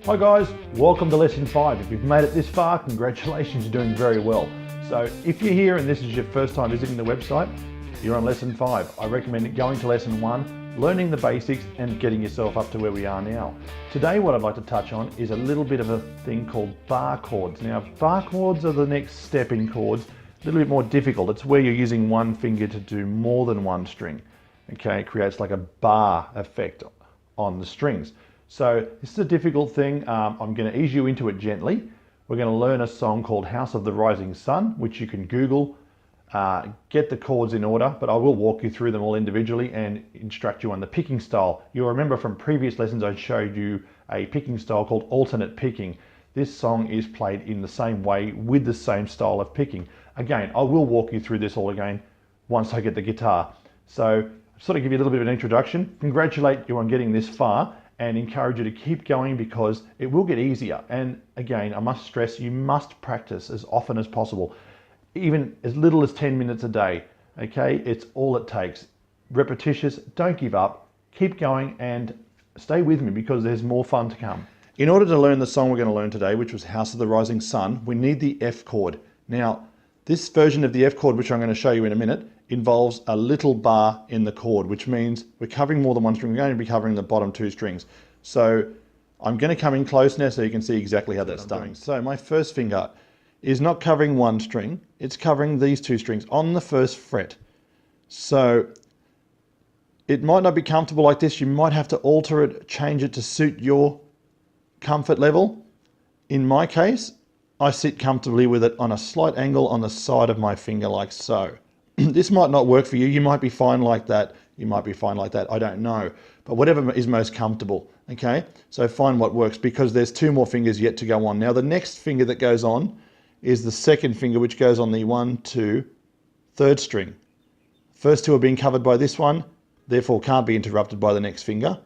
Hi guys, welcome to lesson 5. If you've made it this far, congratulations, you're doing very well. So if you're here and this is your first time visiting the website, you're on lesson 5. I recommend going to lesson 1, learning the basics and getting yourself up to where we are now. Today what I'd like to touch on is a little bit of a thing called bar chords. Now bar chords are the next step in chords, a little bit more difficult. It's where you're using one finger to do more than one string. Okay, it creates like a bar effect on the strings. So this is a difficult thing. I'm going to ease you into it gently. We're going to learn a song called House of the Rising Sun, which you can Google, get the chords in order, but I will walk you through them all individually and instruct you on the picking style. You'll remember from previous lessons I showed you a picking style called alternate picking. This song is played in the same way with the same style of picking. Again, I will walk you through this all again once I get the guitar. So sort of give you a little bit of an introduction, congratulate you on getting this far, and encourage you to keep going because it will get easier. And again, I must stress, you must practice as often as possible, even as little as 10 minutes a day. Okay, it's all it takes. Repetitious, don't give up, keep going and stay with me because there's more fun to come. In order to learn the song we're going to learn today, which was House of the Rising Sun, we need the F chord. Now, this version of the F chord, which I'm going to show you in a minute, involves a little bar in the chord, which means we're covering more than one string. We're going to be covering the bottom two strings. So I'm going to come in close now so you can see exactly how that's done. So my first finger is not covering one string, it's covering these two strings on the first fret. So it might not be comfortable like this. You might have to alter it, change it to suit your comfort level. In my case, I sit comfortably with it on a slight angle on the side of my finger like so. This might not work for you. You might be fine like that. You might be fine like that. I don't know. But whatever is most comfortable. Okay. So find what works because there's two more fingers yet to go on. Now the next finger that goes on is the second finger, which goes on the 1, 2, third string. First two are being covered by this one, therefore can't be interrupted by the next finger.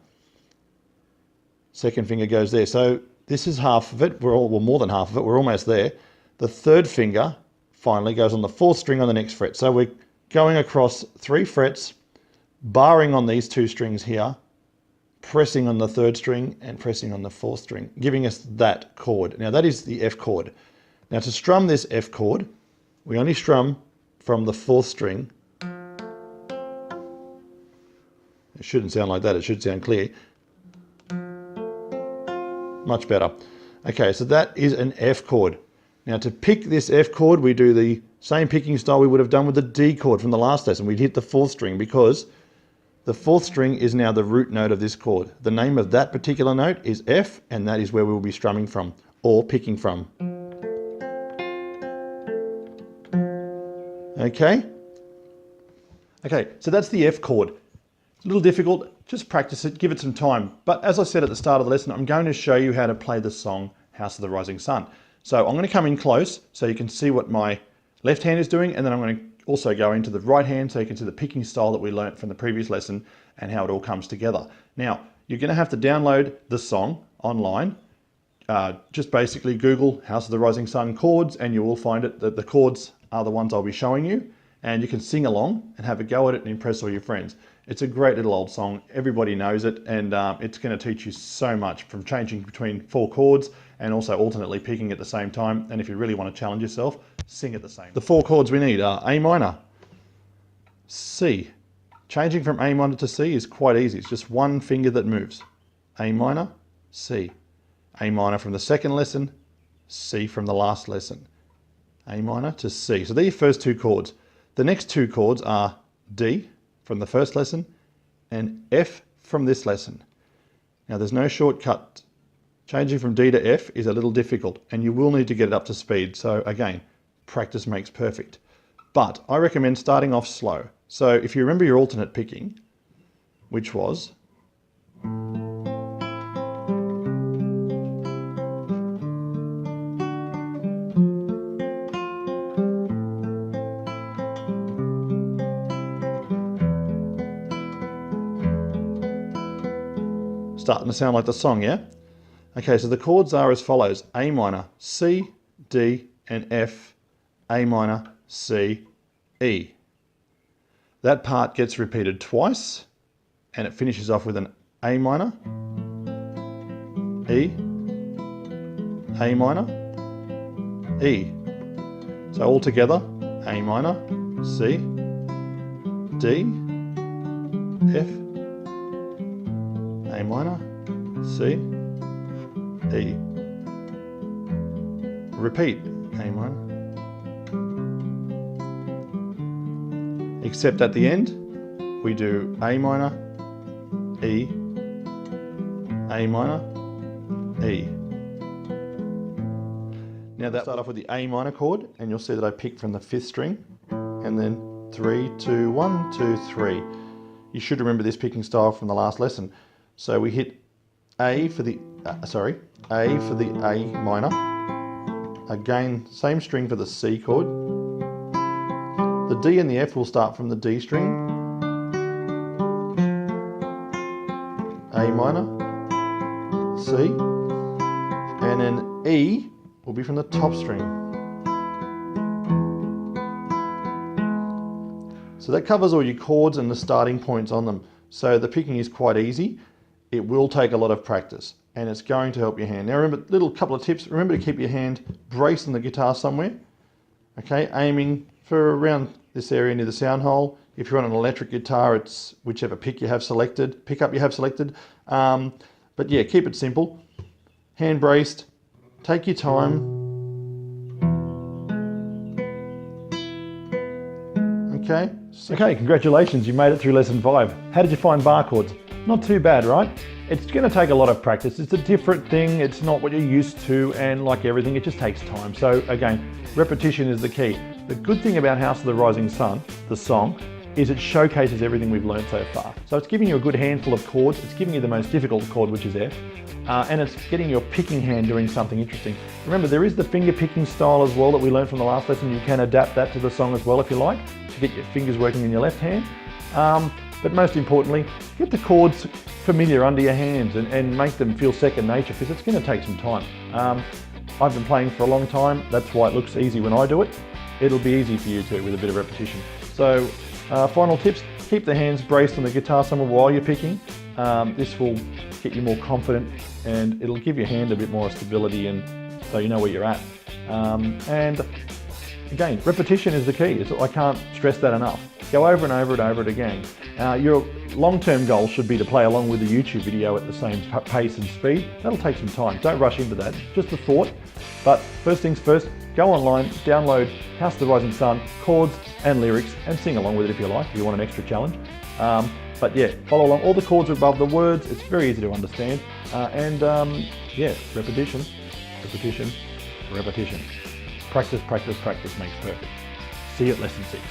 Second finger goes there. So this is half of it. Well, more than half of it. We're almost there. The third finger finally goes on the fourth string on the next fret. So we're going across 3 frets, barring on these 2 strings here, pressing on the third string and pressing on the fourth string, giving us that chord. Now that is the F chord. Now to strum this F chord, we only strum from the fourth string. It shouldn't sound like that. It should sound clear. Much better. Okay, so that is an F chord. Now to pick this F chord, we do the same picking style we would have done with the D chord from the last lesson. We'd hit the fourth string because the fourth string is now the root note of this chord. The name of that particular note is F, and that is where we will be strumming from or picking from. Okay? Okay, so that's the F chord. It's a little difficult, just practice it, give it some time. But as I said at the start of the lesson, I'm going to show you how to play the song House of the Rising Sun. So I'm going to come in close so you can see what my left hand is doing, and then I'm going to also go into the right hand so you can see the picking style that we learnt from the previous lesson and how it all comes together. Now, you're going to have to download the song online. Just basically Google House of the Rising Sun chords and you will find it. The chords are the ones I'll be showing you, and you can sing along and have a go at it and impress all your friends. It's a great little old song. Everybody knows it, and it's going to teach you so much from changing between 4 chords and also alternately picking at the same time. And if you really want to challenge yourself, sing at the same time. The 4 chords we need are A minor, C. Changing from A minor to C is quite easy. It's just one finger that moves. A minor, C. A minor from the second lesson, C from the last lesson. A minor to C. So they're your first 2 chords. The next 2 chords are D from the first lesson and F from this lesson. Now there's no shortcut. Changing from D to F is a little difficult and you will need to get it up to speed. So again, practice makes perfect. But I recommend starting off slow. So if you remember your alternate picking, which was starting to sound like the song, yeah? Okay, so the chords are as follows: A minor, C, D, and F, A minor, C, E. That part gets repeated twice, and it finishes off with an A minor, E, A minor, E. So all together, A minor, C, D, F, A minor, C, E. Repeat, A minor. Except at the end, we do A minor, E, A minor, E. Now that start off with the A minor chord, and you'll see that I picked from the 5th string, and then 3, 2, 1, 2, 3. You should remember this picking style from the last lesson. So we hit A for the A for the A minor. Again, same string for the C chord. The D and the F will start from the D string. A minor, C, and then E will be from the top string. So that covers all your chords and the starting points on them. So the picking is quite easy. It will take a lot of practice, and it's going to help your hand. Now remember, little couple of tips. Remember to keep your hand braced on the guitar somewhere. Okay, aiming for around this area near the sound hole. If you're on an electric guitar, it's whichever pickup you have selected. But yeah, keep it simple. Hand braced. Take your time. Okay. Okay, congratulations, you made it through lesson 5. How did you find bar chords? Not too bad, right? It's going to take a lot of practice. It's a different thing. It's not what you're used to, and like everything, it just takes time. So again, repetition is the key. The good thing about House of the Rising Sun, the song, is it showcases everything we've learned so far. So it's giving you a good handful of chords. It's giving you the most difficult chord, which is F. And it's getting your picking hand doing something interesting. Remember, there is the finger picking style as well that we learned from the last lesson. You can adapt that to the song as well if you like, to get your fingers working in your left hand. But most importantly, get the chords familiar under your hands and make them feel second nature, because it's going to take some time. I've been playing for a long time. That's why it looks easy when I do it. It'll be easy for you too with a bit of repetition. So final tips, keep the hands braced on the guitar somewhere while you're picking. This will get you more confident, and it'll give your hand a bit more stability, and so you know where you're at. And again, repetition is the key. I can't stress that enough. Go over and over and over it again. Your long-term goal should be to play along with the YouTube video at the same pace and speed. That'll take some time. Don't rush into that. Just a thought. But first things first, go online, download House of the Rising Sun, chords and lyrics, and sing along with it if you like, if you want an extra challenge. But yeah, follow along. All the chords are above the words. It's very easy to understand. Yeah, repetition, repetition, repetition. Practice, practice, practice makes perfect. See you at lesson 6.